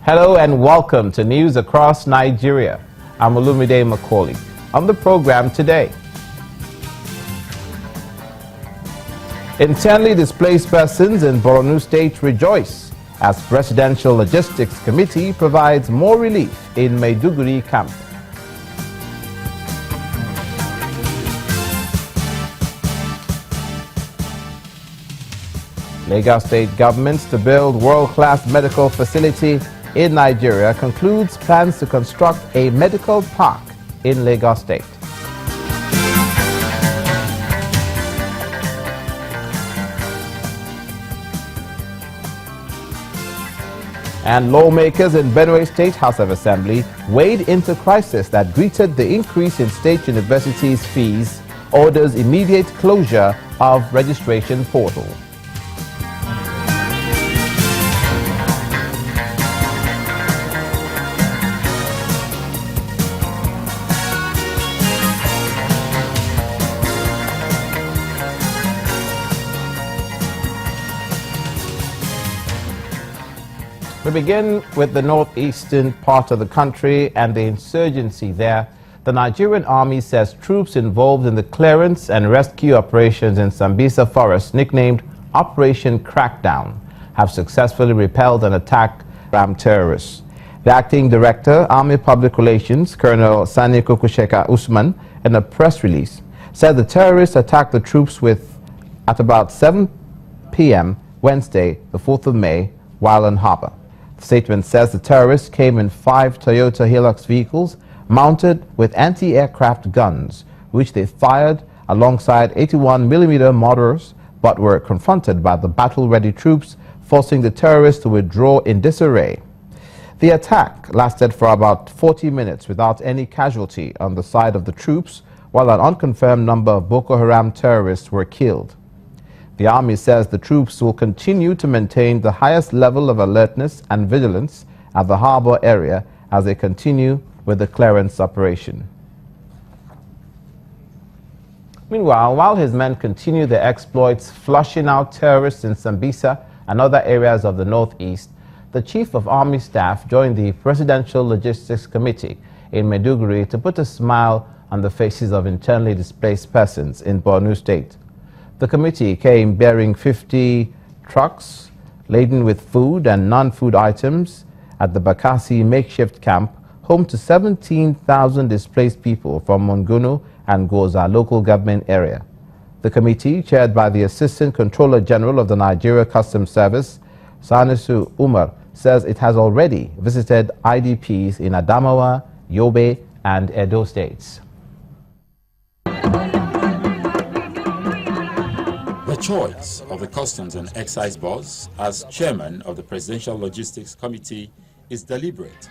Hello and welcome to News Across Nigeria. I'm Olumide Macaulay. On the program today, internally displaced persons in Borno State rejoice as Presidential Logistics Committee provides more relief in Maiduguri camp. Lagos State government to build world-class medical facility in Nigeria concludes plans to construct a medical park in Lagos State. And lawmakers in Benue State House of Assembly wade into crisis that greeted the increase in state universities' fees, orders immediate closure of registration portal. We begin with the northeastern part of the country and the insurgency there. The Nigerian army says troops involved in the clearance and rescue operations in Sambisa Forest, nicknamed Operation Crackdown, have successfully repelled an attack from terrorists. The acting director, Army Public Relations, Colonel Sani Kukusheka Usman, in a press release, said the terrorists attacked the troops at about 7 p.m. Wednesday, the 4th of May, while on harbor. The statement says the terrorists came in 5 Toyota Hilux vehicles mounted with anti-aircraft guns, which they fired alongside 81mm mortars, but were confronted by the battle-ready troops, forcing the terrorists to withdraw in disarray. The attack lasted for about 40 minutes without any casualty on the side of the troops, while an unconfirmed number of Boko Haram terrorists were killed. The army says the troops will continue to maintain the highest level of alertness and vigilance at the harbor area as they continue with the clearance operation. Meanwhile, while his men continue their exploits flushing out terrorists in Sambisa and other areas of the northeast, the Chief of Army Staff joined the Presidential Logistics Committee in Maiduguri to put a smile on the faces of internally displaced persons in Borno State. The committee came bearing 50 trucks laden with food and non-food items at the Bakassi makeshift camp, home to 17,000 displaced people from Monguno and Goza local government area. The committee, chaired by the Assistant Controller General of the Nigeria Customs Service, Sanisu Umar, says it has already visited IDPs in Adamawa, Yobe, and Edo states. The choice of the Customs and Excise Boss as chairman of the Presidential Logistics Committee is deliberate.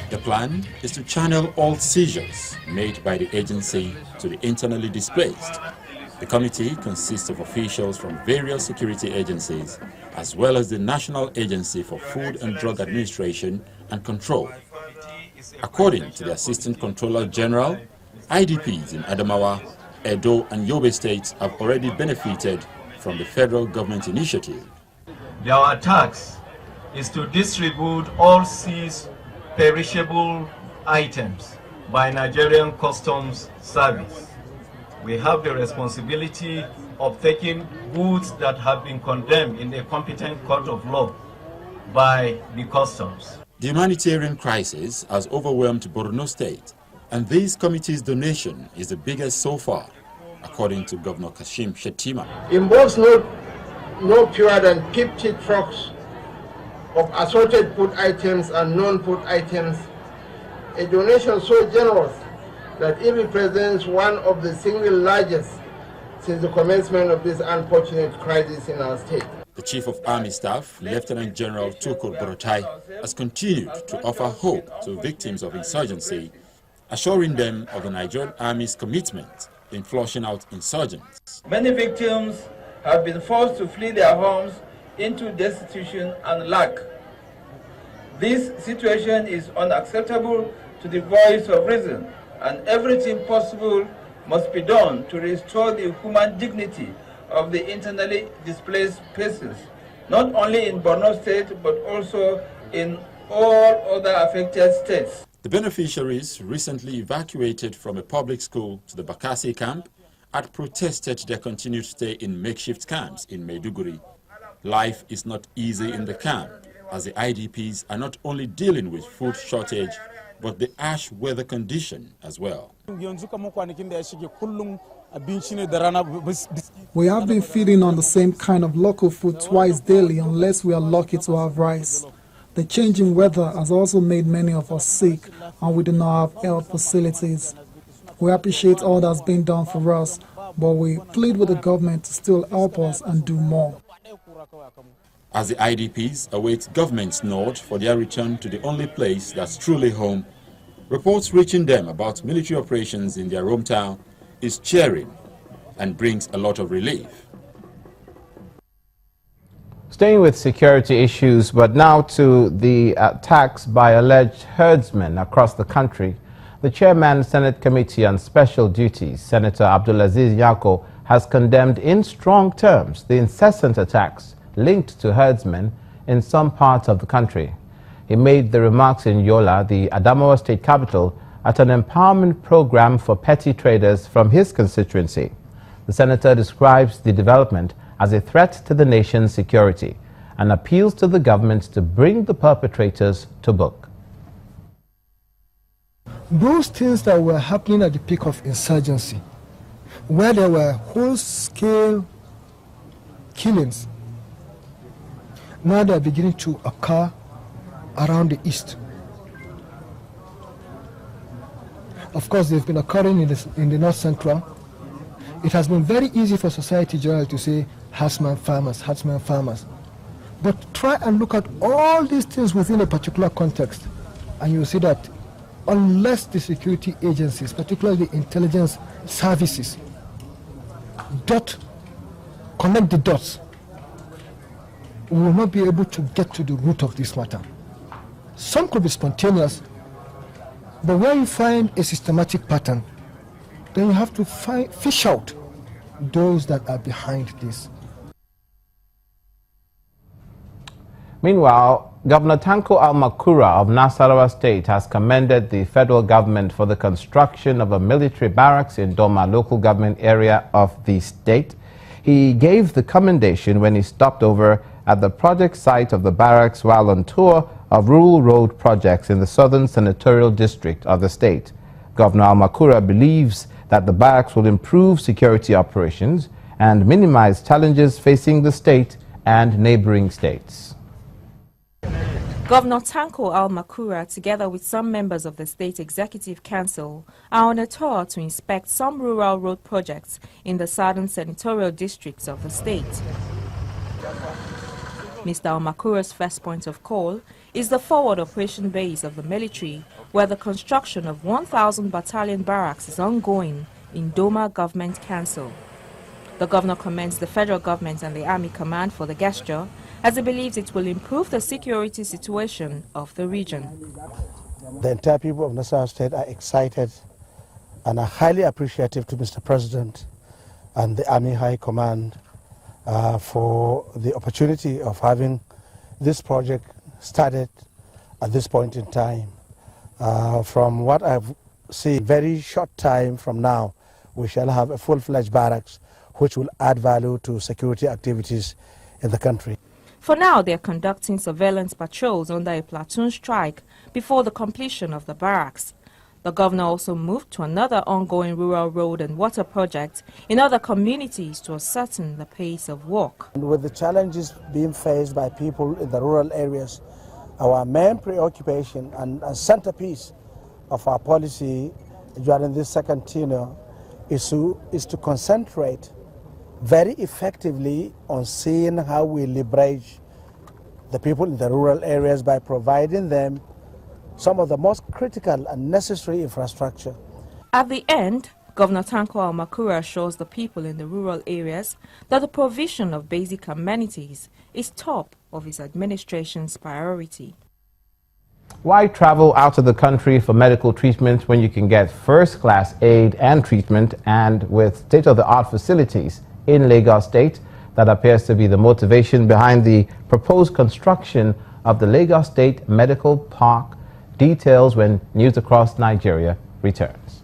The plan is to channel all seizures made by the agency to the internally displaced. The committee consists of officials from various security agencies, as well as the National Agency for Food and Drug Administration and Control. According to the Assistant Controller General, IDPs in Adamawa, Edo and Yobe states have already benefited from the federal government initiative. Our task is to distribute all seized perishable items by Nigerian Customs Service. We have the responsibility of taking goods that have been condemned in a competent court of law by the customs. The humanitarian crisis has overwhelmed Borno State, and this committee's donation is the biggest so far, according to Governor Kashim Shettima. Involves no fewer than 50 trucks of assorted food items and non-food items, a donation so generous that it represents one of the single largest since the commencement of this unfortunate crisis in our state. The Chief of Army Staff, Lieutenant General Tukur Borotai, has continued to offer hope to victims of insurgency, assuring them of the Nigerian Army's commitment in flushing out insurgents. Many victims have been forced to flee their homes into destitution and lack. This situation is unacceptable to the voice of reason, and everything possible must be done to restore the human dignity of the internally displaced persons not only in Borno State, but also in all other affected states. The beneficiaries, recently evacuated from a public school to the Bakassi camp, had protested their continued stay in makeshift camps in Maiduguri. Life is not easy in the camp, as the IDPs are not only dealing with food shortage, but the harsh weather condition as well. We have been feeding on the same kind of local food twice daily unless we are lucky to have rice. The changing weather has also made many of us sick, and we do not have health facilities. We appreciate all that's been done for us, but we plead with the government to still help us and do more. As the IDPs await government's nod for their return to the only place that's truly home, reports reaching them about military operations in their hometown is cheering and brings a lot of relief. Staying with security issues, but now to the attacks by alleged herdsmen across the country, the Chairman Senate Committee on Special Duties, Senator Abdulaziz Yako, has condemned in strong terms the incessant attacks linked to herdsmen in some parts of the country. He made the remarks in Yola, the Adamawa state capital, at an empowerment program for petty traders from his constituency. The senator describes the development as a threat to the nation's security and appeals to the government to bring the perpetrators to book. Those things that were happening at the peak of insurgency, where there were whole-scale killings, now they are beginning to occur around the east. Of course, they've been occurring in the north central. It has been very easy for society generally to say herdsmen farmers, herdsmen farmers. But try and look at all these things within a particular context, and you'll see that unless the security agencies, particularly the intelligence services, connect the dots, we will not be able to get to the root of this matter. Some could be spontaneous, but where you find a systematic pattern, then you have to fish out those that are behind this. Meanwhile, Governor Tanko Al-Makura of Nasarawa State has commended the federal government for the construction of a military barracks in Doma local government area of the state. He gave the commendation when he stopped over at the project site of the barracks while on tour of rural road projects in the southern senatorial district of the state. Governor Al-Makura believes that the barracks will improve security operations and minimize challenges facing the state and neighboring states. Governor Tanko Al-Makura, together with some members of the State Executive Council, are on a tour to inspect some rural road projects in the southern senatorial districts of the state. Mr. Al-Makura's first point of call is the forward operation base of the military, where the construction of 1,000 battalion barracks is ongoing in Doma Government Council. The governor commends the federal government and the Army Command for the gesture, as he believes it will improve the security situation of the region. The entire people of Nasarawa State are excited and are highly appreciative to Mr. President and the Army High Command for the opportunity of having this project started at this point in time. From what I've seen, very short time from now, we shall have a full-fledged barracks which will add value to security activities in the country. For now, they are conducting surveillance patrols under a platoon strike before the completion of the barracks. The governor also moved to another ongoing rural road and water project in other communities to ascertain the pace of work. With the challenges being faced by people in the rural areas, our main preoccupation and centerpiece of our policy during this second tenure is to concentrate very effectively on seeing how we liberate the people in the rural areas by providing them some of the most critical and necessary infrastructure. At the end, Governor Tanko Al-Makura assures the people in the rural areas that the provision of basic amenities is top of his administration's priority. Why travel out of the country for medical treatment when you can get first-class aid and treatment and with state-of-the-art facilities in Lagos State? That appears to be the motivation behind the proposed construction of the Lagos State Medical Park. Details when News Across Nigeria returns.